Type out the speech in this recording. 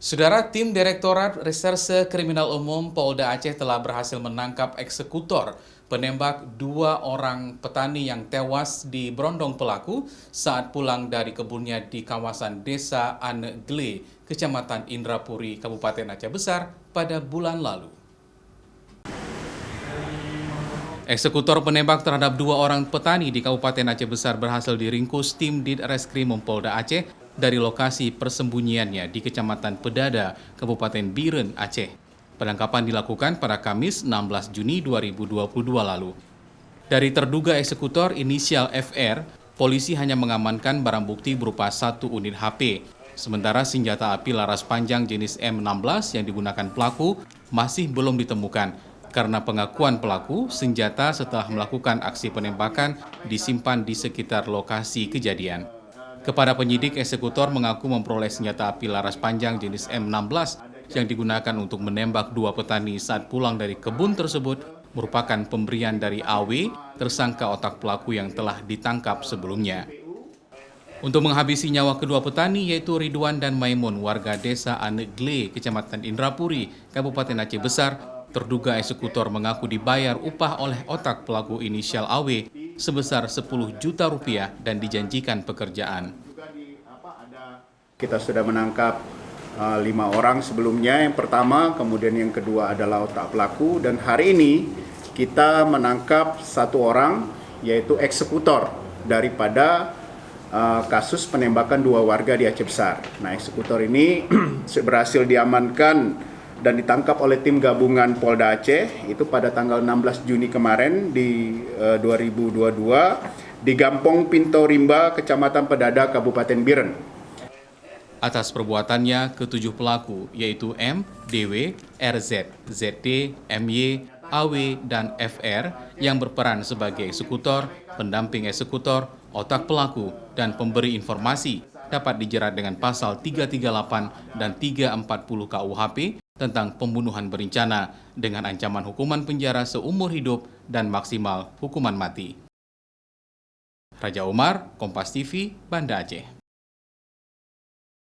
Saudara, tim Direktorat Reserse Kriminal Umum Polda Aceh telah berhasil menangkap eksekutor penembak dua orang petani yang tewas di berondong pelaku saat pulang dari kebunnya di kawasan Desa Anegle, Kecamatan Indrapuri, Kabupaten Aceh Besar pada bulan lalu. Eksekutor penembak terhadap dua orang petani di Kabupaten Aceh Besar berhasil diringkus tim Ditreskrimum Polda Aceh dari lokasi persembunyiannya di Kecamatan Pedada, Kabupaten Biren, Aceh. Penangkapan dilakukan pada Kamis 16 Juni 2022 lalu. Dari terduga eksekutor inisial FR, polisi hanya mengamankan barang bukti berupa 1 unit HP. Sementara senjata api laras panjang jenis M16 yang digunakan pelaku masih belum ditemukan. Karena pengakuan pelaku, senjata setelah melakukan aksi penembakan disimpan di sekitar lokasi kejadian. Kepada penyidik, eksekutor mengaku memperoleh senjata api laras panjang jenis M16 yang digunakan untuk menembak dua petani saat pulang dari kebun tersebut merupakan pemberian dari AW, tersangka otak pelaku yang telah ditangkap sebelumnya. Untuk menghabisi nyawa kedua petani yaitu Ridwan dan Maimun, warga Desa Anegle, Kecamatan Indrapuri, Kabupaten Aceh Besar, terduga eksekutor mengaku dibayar upah oleh otak pelaku inisial AW sebesar 10 juta rupiah dan dijanjikan pekerjaan. Kita sudah menangkap 5 orang sebelumnya, yang pertama, kemudian yang kedua adalah otak pelaku, dan hari ini kita menangkap 1 orang yaitu eksekutor daripada kasus penembakan 2 warga di Aceh Besar. Nah, eksekutor ini berhasil diamankan dan ditangkap oleh tim gabungan Polda Aceh itu pada tanggal 16 Juni kemarin di 2022 di Gampong Pinto Rimba, Kecamatan Pedada, Kabupaten Biren. Atas perbuatannya, ketujuh pelaku yaitu M, DW, RZ, ZD, MY, AW, dan FR yang berperan sebagai eksekutor, pendamping eksekutor, otak pelaku, dan pemberi informasi dapat dijerat dengan pasal 338 dan 340 KUHP tentang pembunuhan berencana dengan ancaman hukuman penjara seumur hidup dan maksimal hukuman mati. Raja Umar, Kompas TV, Banda Aceh.